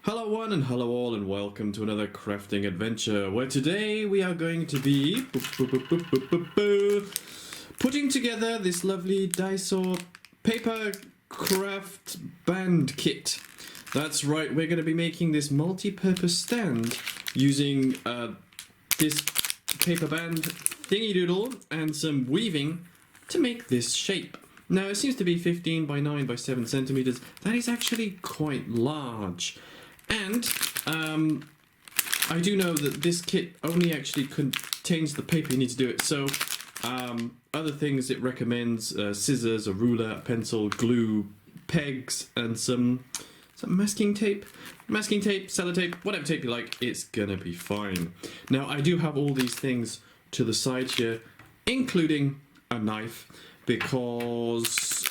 Hello one and hello all and welcome to another crafting adventure where today we are going to be putting together this lovely Daiso Paper-band Kit. That's right, we're going to be making this multi-purpose stand using this paper band thingy doodle and some weaving to make this shape. Now it seems to be 15 by 9 by 7 centimeters. That is actually quite large. And I do know that this kit only actually contains the paper you need to do it. So other things it recommends, scissors, a ruler, a pencil, glue, pegs, and some masking tape, sellotape, whatever tape you like, it's gonna be fine. Now I do have all these things to the side here, including a knife, because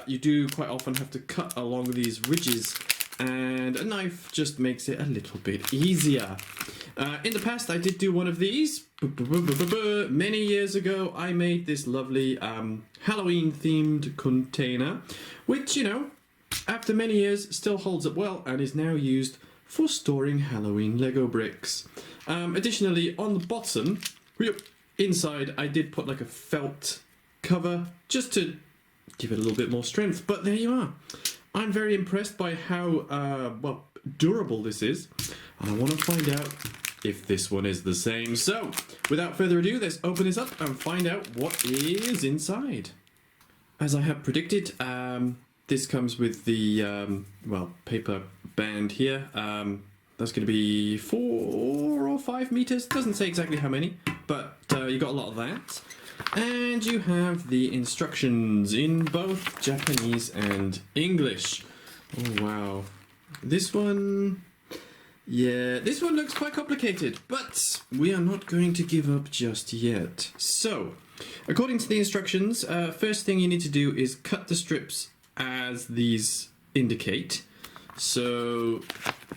you do quite often have to cut along these ridges, and a knife just makes it a little bit easier. In the past I did do one of these. Many years ago I made this lovely Halloween themed container, which, you know, after many years still holds up well and is now used for storing Halloween Lego bricks. Additionally, on the bottom, inside, I did put like a felt cover just to give it a little bit more strength, but there you are. I'm very impressed by how well, durable this is, and I want to find out if this one is the same. So, without further ado, let's open this up and find out what is inside. As I have predicted, this comes with the, well, paper band here. That's going to be 4 or 5 meters. Doesn't say exactly how many, but you got a lot of that. And you have the instructions in both Japanese and English. Oh, wow. This one, yeah, this one looks quite complicated, but we are not going to give up just yet. So, according to the instructions, first thing you need to do is cut the strips as these indicate. So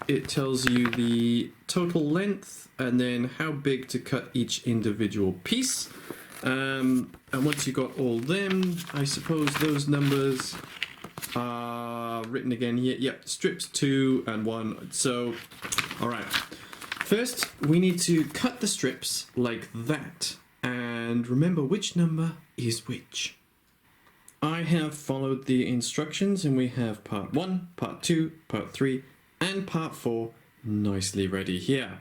it tells you the total length and then how big to cut each individual piece. And once you got all them, I suppose those numbers are written again here. Yep, strips 2 and 1. So, alright. First, we need to cut the strips like that. And remember which number is which. I have followed the instructions and we have part 1, part 2, part 3 and part 4 nicely ready here.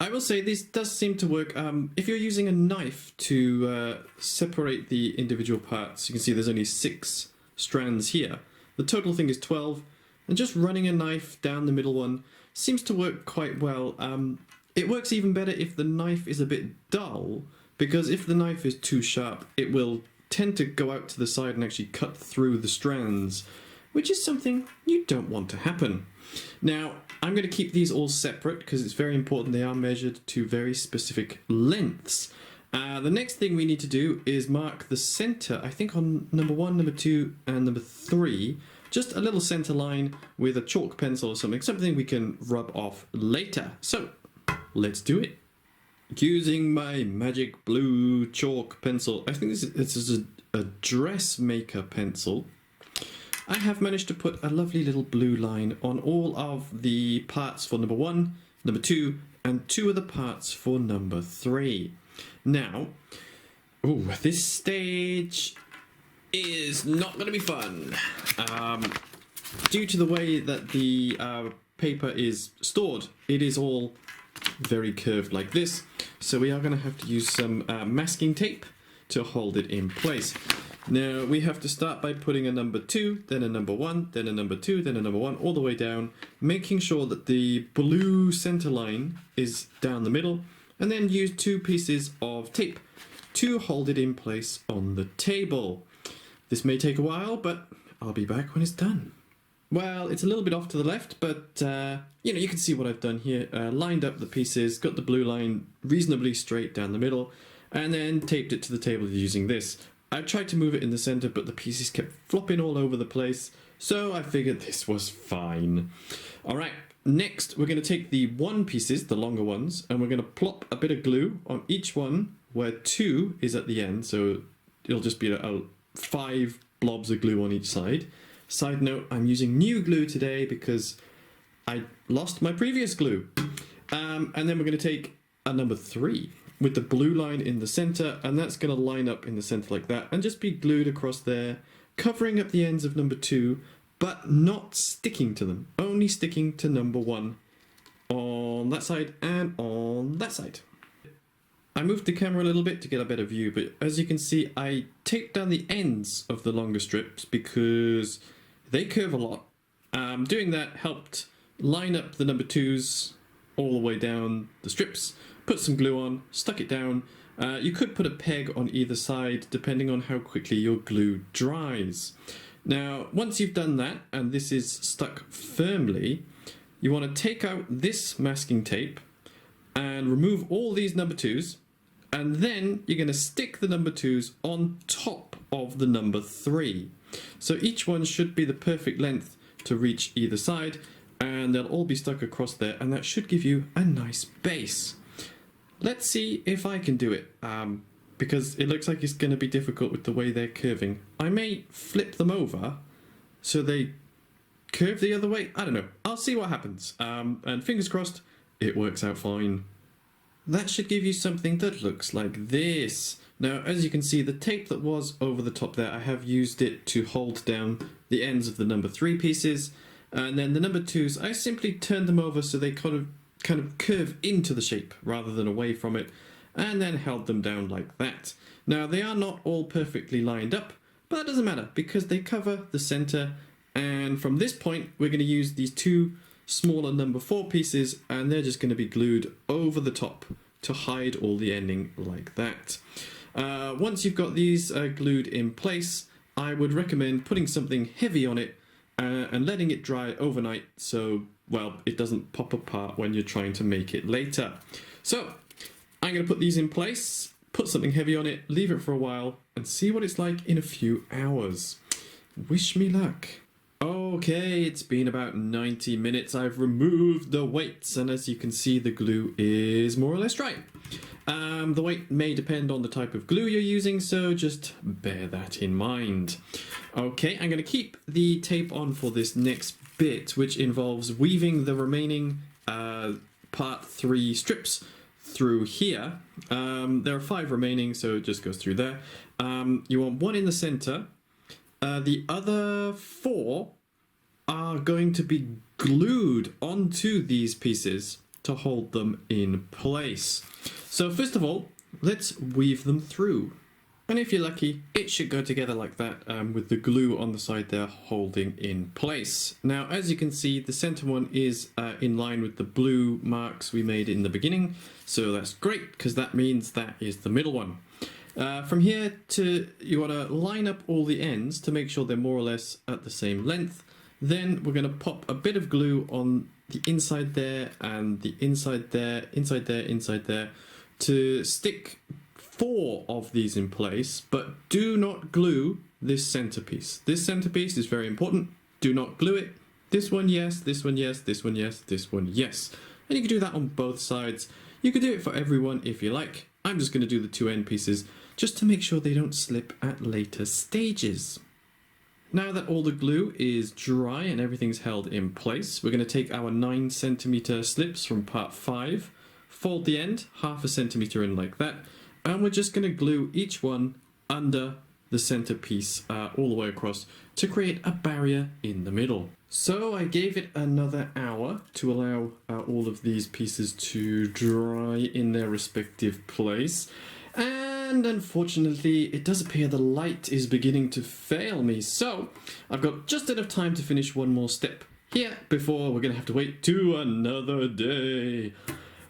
I will say this does seem to work. If you're using a knife to separate the individual parts, you can see there's only 6 strands here. The total thing is 12, and just running a knife down the middle one seems to work quite well. It works even better if the knife is a bit dull, because if the knife is too sharp, it will tend to go out to the side and actually cut through the strands, which is something you don't want to happen. Now, I'm going to keep these all separate because it's very important they are measured to very specific lengths. The next thing we need to do is mark the center, I think on number 1, number 2 and number 3, just a little center line with a chalk pencil or something we can rub off later. So, let's do it. Using my magic blue chalk pencil, I think this is a dressmaker pencil. I have managed to put a lovely little blue line on all of the parts for number 1, number 2, and 2 of the parts for number 3. Now, this stage is not going to be fun. Due to the way that the paper is stored, it is all very curved like this. So we are going to have to use some masking tape to hold it in place. Now we have to start by putting a number 2, then a number 1, then a number 2, then a number 1, all the way down, making sure that the blue center line is down the middle, and then use 2 pieces of tape to hold it in place on the table. This may take a while, but I'll be back when it's done. Well, it's a little bit off to the left, but you know, you can see what I've done here. Lined up the pieces, got the blue line reasonably straight down the middle, and then taped it to the table using this. I tried to move it in the center, but the pieces kept flopping all over the place, so I figured this was fine. Alright, next we're going to take the 1 pieces, the longer ones, and we're going to plop a bit of glue on each one where 2 is at the end, so it'll just be 5 blobs of glue on each side. Side note, I'm using new glue today because I lost my previous glue. And then we're going to take a number 3 with the blue line in the center, and that's going to line up in the center like that and just be glued across there, covering up the ends of number 2, but not sticking to them, only sticking to number 1 on that side and on that side. I moved the camera a little bit to get a better view, but as you can see, I taped down the ends of the longer strips because they curve a lot. Doing that helped line up the number 2s all the way down the strips, put some glue on, stuck it down. You could put a peg on either side depending on how quickly your glue dries. Now, once you've done that and this is stuck firmly, you want to take out this masking tape and remove all these number 2s, and then you're going to stick the number 2s on top of the number 3. So each one should be the perfect length to reach either side, and they'll all be stuck across there, and that should give you a nice base. Let's see if I can do it, because it looks like it's going to be difficult with the way they're curving. I may flip them over so they curve the other way. I don't know. I'll see what happens. And fingers crossed, it works out fine. That should give you something that looks like this. Now, as you can see, the tape that was over the top there, I have used it to hold down the ends of the number 3 pieces. And then the number 2s, I simply turned them over so they kind of curve into the shape rather than away from it, and then held them down like that. Now, they are not all perfectly lined up, but that doesn't matter because they cover the center, and from this point we're going to use these 2 smaller number 4 pieces, and they're just going to be glued over the top to hide all the ending like that. Once you've got these glued in place, I would recommend putting something heavy on it and letting it dry overnight so, well, it doesn't pop apart when you're trying to make it later. So I'm going to put these in place, put something heavy on it, leave it for a while, and see what it's like in a few hours. Wish me luck. Okay, it's been about 90 minutes. I've removed the weights, and as you can see, the glue is more or less dry. The weight may depend on the type of glue you're using, so just bear that in mind. Okay, I'm going to keep the tape on for this next bit, which involves weaving the remaining part 3 strips through here. There are 5 remaining, so it just goes through there. You want 1 in the center. The other 4 are going to be glued onto these pieces to hold them in place. So first of all, let's weave them through. And if you're lucky, it should go together like that, with the glue on the side there holding in place. Now, as you can see, the center one is in line with the blue marks we made in the beginning. So that's great, because that means that is the middle one. From here you want to line up all the ends to make sure they're more or less at the same length. Then we're going to pop a bit of glue on the inside there and the inside there, inside there, inside there, to stick 4 of these in place, but do not glue this centerpiece. This centerpiece is very important. Do not glue it. This one, yes, this one, yes, this one, yes, this one, yes. And you can do that on both sides. You could do it for everyone if you like. I'm just going to do the 2 end pieces just to make sure they don't slip at later stages. Now that all the glue is dry and everything's held in place, we're going to take our 9 centimeter slips from part 5, fold the end 1/2 centimeter in like that, and we're just going to glue each one under the centerpiece all the way across to create a barrier in the middle. So I gave it another hour to allow all of these pieces to dry in their respective place. And unfortunately, it does appear the light is beginning to fail me. So I've got just enough time to finish one more step here before we're going to have to wait to another day.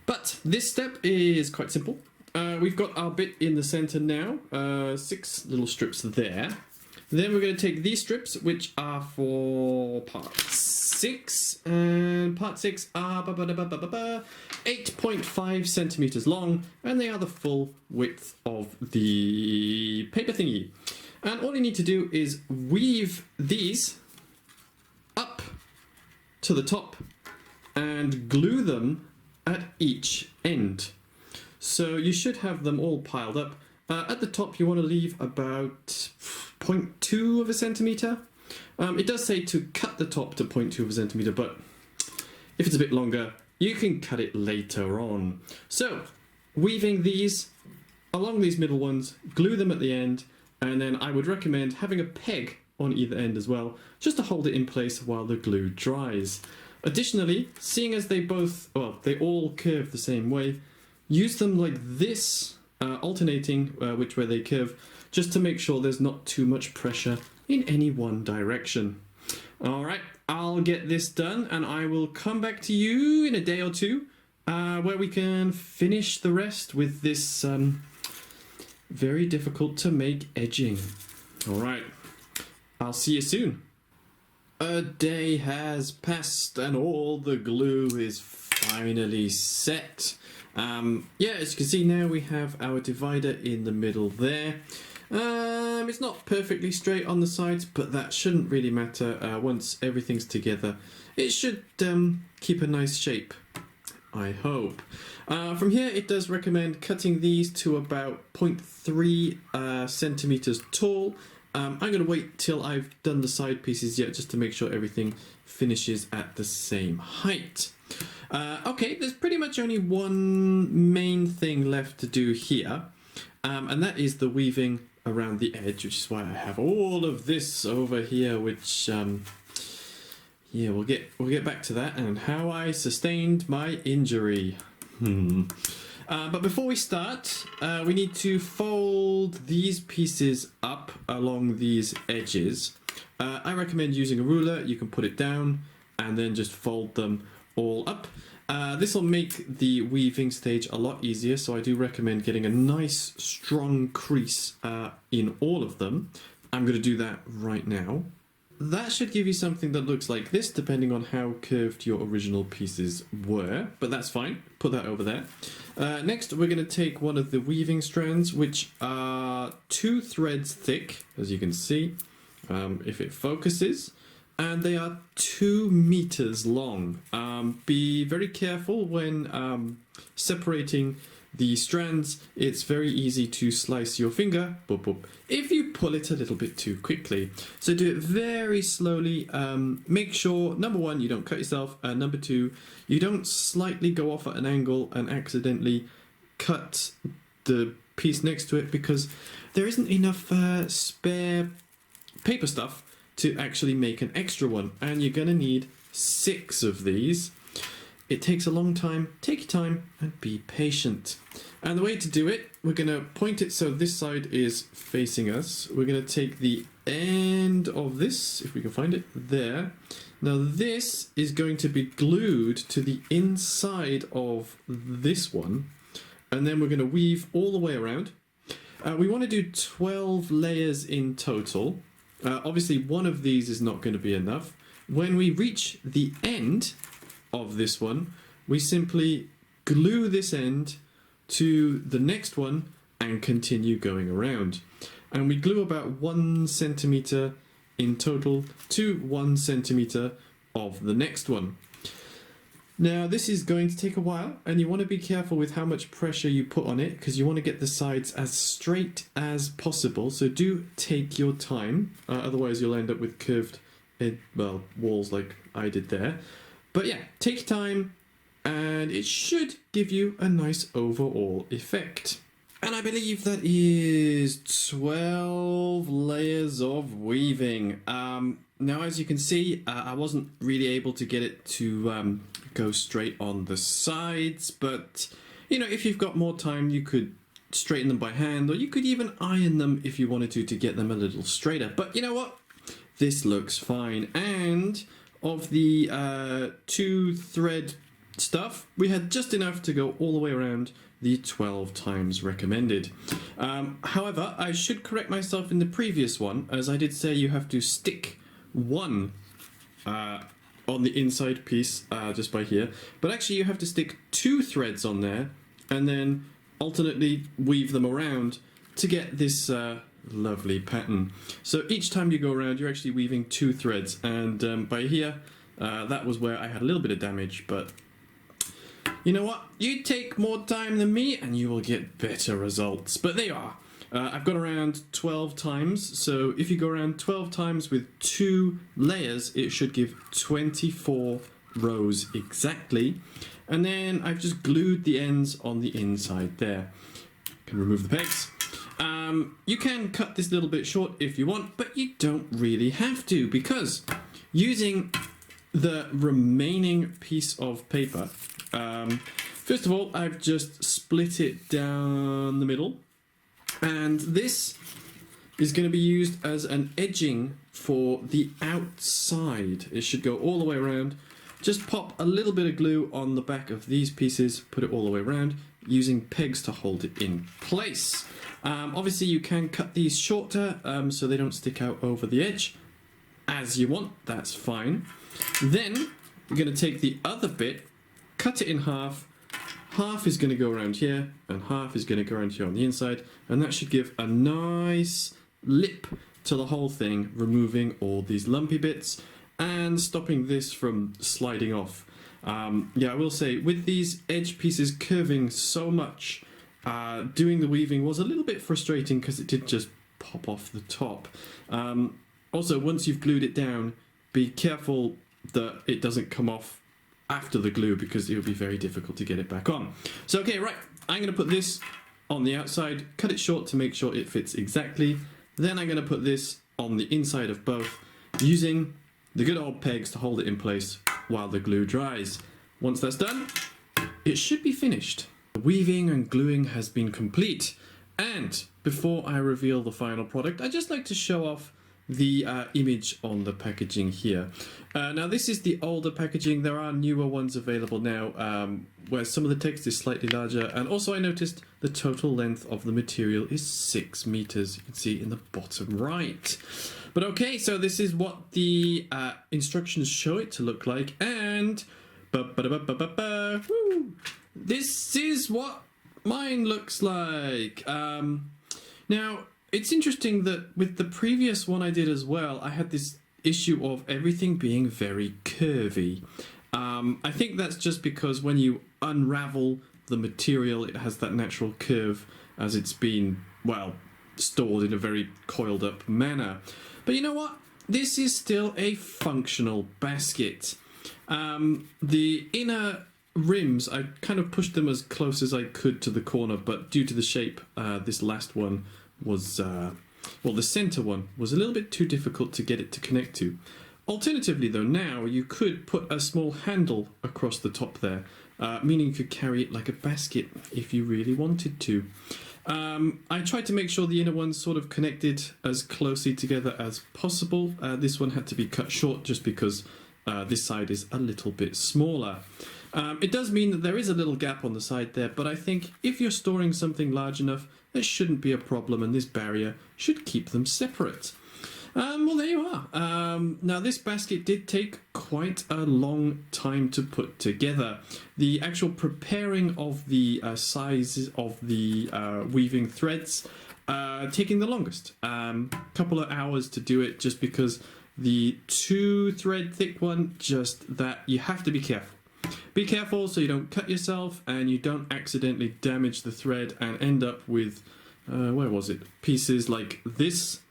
But this step is quite simple. We've got our bit in the center now, 6 little strips there. Then we're going to take these strips, which are for part 6, and part 6 are 8.5 centimeters long, and they are the full width of the paper thingy. And all you need to do is weave these up to the top and glue them at each end. So you should have them all piled up. At the top you want to leave about 0.2 of a centimeter. It does say to cut the top to 0.2 of a centimeter, but If it's a bit longer, you can cut it later on. So, weaving these along these middle ones, glue them at the end, and then I would recommend having a peg on either end as well, just to hold it in place while the glue dries. Additionally, seeing as they all curve the same way, use them like this, alternating which way they curve, just to make sure there's not too much pressure in any one direction. Alright, I'll get this done and I will come back to you in a day or two where we can finish the rest with this very difficult to make edging. Alright, I'll see you soon. A day has passed and all the glue is finally set. Yeah, as you can see now we have our divider in the middle there. It's not perfectly straight on the sides, but that shouldn't really matter. Once everything's together, it should keep a nice shape, I hope. From here, it does recommend cutting these to about 0.3 centimeters tall. I'm going to wait till I've done the side pieces yet, just to make sure everything finishes at the same height. Okay, there's pretty much only one main thing left to do here, and that is the weaving around the edge, which is why I have all of this over here, which yeah, we'll get back to that and how I sustained my injury. But before we start, we need to fold these pieces up along these edges. I recommend using a ruler. You can put it down and then just fold them all up. This will make the weaving stage a lot easier, so I do recommend getting a nice strong crease in all of them. I'm going to do that right now. That should give you something that looks like this, depending on how curved your original pieces were, but that's fine. Put that over there. Next, we're going to take one of the weaving strands, which are 2 threads thick, as you can see, if it focuses, and they are 2 meters long. Be very careful when separating the strands. It's very easy to slice your finger if you pull it a little bit too quickly. So do it very slowly. Make sure, number 1, you don't cut yourself, and number 2, you don't slightly go off at an angle and accidentally cut the piece next to it, because there isn't enough spare paper stuff to actually make an extra one, and you're gonna need 6 of these. It takes a long time. Take your time and be patient. And the way to do it, we're going to point it so this side is facing us. We're going to take the end of this, if we can find it, there. Now this is going to be glued to the inside of this one. And then we're going to weave all the way around. We want to do 12 layers in total. Obviously, one of these is not going to be enough. When we reach the end of this one, we simply glue this end to the next one and continue going around. And we glue about 1 centimeter in total to 1 centimeter of the next one. Now this is going to take a while, and you want to be careful with how much pressure you put on it, because you want to get the sides as straight as possible. So do take your time, otherwise you'll end up with curved walls like I did there. But yeah, take your time, and it should give you a nice overall effect. And I believe that is 12 layers of weaving. Now, as you can see, I wasn't really able to get it to go straight on the sides, but you know, if you've got more time, you could straighten them by hand, or you could even iron them if you wanted to get them a little straighter. But you know what? This looks fine. And of the 2 thread stuff, we had just enough to go all the way around the 12 times recommended. However, I should correct myself in the previous one, as I did say you have to stick 1 on the inside piece just by here, but actually you have to stick 2 threads on there and then alternately weave them around to get this lovely pattern. So each time you go around, you're actually weaving 2 threads, and by here that was where I had a little bit of damage, but you know what, you take more time than me and you will get better results. But there you are. I've gone around 12 times, so if you go around 12 times with 2 layers, it should give 24 rows exactly. And then I've just glued the ends on the inside there. Can remove the pegs. You can cut this little bit short if you want, but you don't really have to, because using the remaining piece of paper, first of all, I've just split it down the middle, and this is going to be used as an edging for the outside. It should go all the way around. Just pop a little bit of glue on the back of these pieces, put it all the way around, using pegs to hold it in place. Obviously you can cut these shorter so they don't stick out over the edge as you want, that's fine. Then you're going to take the other bit, cut it in half. Half is going to go around here and half is going to go around here on the inside, and that should give a nice lip to the whole thing, removing all these lumpy bits and stopping this from sliding off. Yeah, I will say, with these edge pieces curving so much, doing the weaving was a little bit frustrating because it did just pop off the top. Also, once you've glued it down, be careful that it doesn't come off after the glue, because it will be very difficult to get it back on. So, okay, right, I'm going to put this on the outside, cut it short to make sure it fits exactly. Then I'm going to put this on the inside of both, using the good old pegs to hold it in place while the glue dries. Once that's done, it should be finished. The weaving and gluing has been complete, and before I reveal the final product, I'd just like to show off the image on the packaging here. Now this is the older packaging. There are newer ones available now where some of the text is slightly larger, and also I noticed the total length of the material is 6 meters. You can see in the bottom right. But okay, so this is what the instructions show it to look like, and this is what mine looks like. Now, it's interesting that with the previous one I did as well, I had this issue of everything being very curvy. I think that's just because when you unravel the material, it has that natural curve as it's been, well, stored in a very coiled up manner. But you know what? This is still a functional basket. The inner rims, I kind of pushed them as close as I could to the corner, but due to the shape, this last one was, well, the center one was a little bit too difficult to get it to connect to. Alternatively though, now you could put a small handle across the top there, meaning you could carry it like a basket if you really wanted to. I tried to make sure the inner ones sort of connected as closely together as possible. This one had to be cut short just because this side is a little bit smaller. It does mean that there is a little gap on the side there, but I think if you're storing something large enough, there shouldn't be a problem, and this barrier should keep them separate. Well, there you are. Now, this basket did take quite a long time to put together. The actual preparing of the sizes of the weaving threads taking the longest. Couple of hours to do it, just because the 2 thread thick one, just that you have to be careful. Be careful so you don't cut yourself and you don't accidentally damage the thread and end up with, where was it? Pieces like this,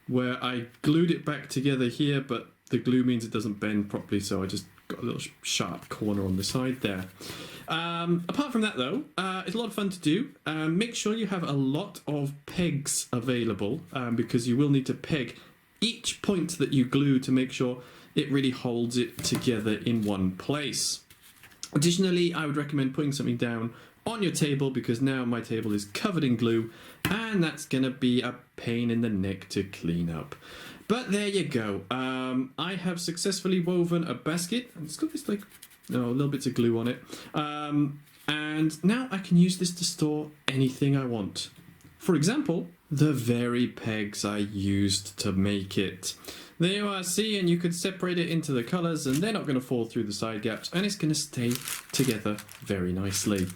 where I glued it back together here, but the glue means it doesn't bend properly, so I just got a little sharp corner on the side there. Apart from that though, it's a lot of fun to do. Make sure you have a lot of pegs available, because you will need to peg each point that you glue to make sure it really holds it together in one place. Additionally, I would recommend putting something down on your table, because now my table is covered in glue and that's going to be a pain in the neck to clean up. But there you go. I have successfully woven a basket. It's got this little bits of glue on it. And now I can use this to store anything I want. For example, the very pegs I used to make it. There you are, see, and you can separate it into the colours and they're not going to fall through the side gaps, and it's going to stay together very nicely.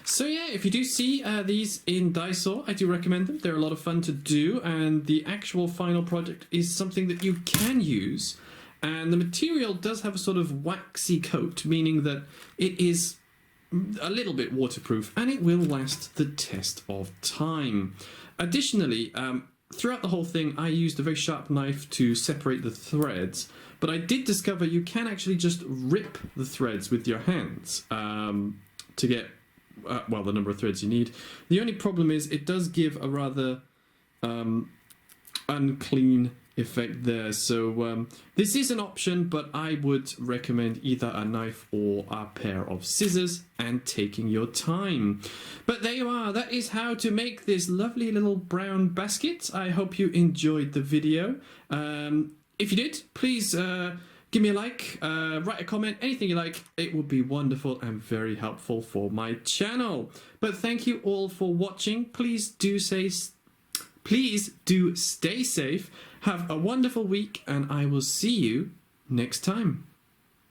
So yeah, if you do see these in Daiso, I do recommend them. They're a lot of fun to do, and the actual final project is something that you can use, and the material does have a sort of waxy coat, meaning that it is a little bit waterproof and it will last the test of time. Additionally, throughout the whole thing, I used a very sharp knife to separate the threads, But I did discover you can actually just rip the threads with your hands to get, well, the number of threads you need. The only problem is it does give a rather unclean effect there. So this is an option, but I would recommend either a knife or a pair of scissors and taking your time. But there you are. That is how to make this lovely little brown basket. I hope you enjoyed the video. If you did, please give me a like, write a comment, anything you like. It would be wonderful and very helpful for my channel. But thank you all for watching. Please do stay safe. Have a wonderful week, and I will see you next time.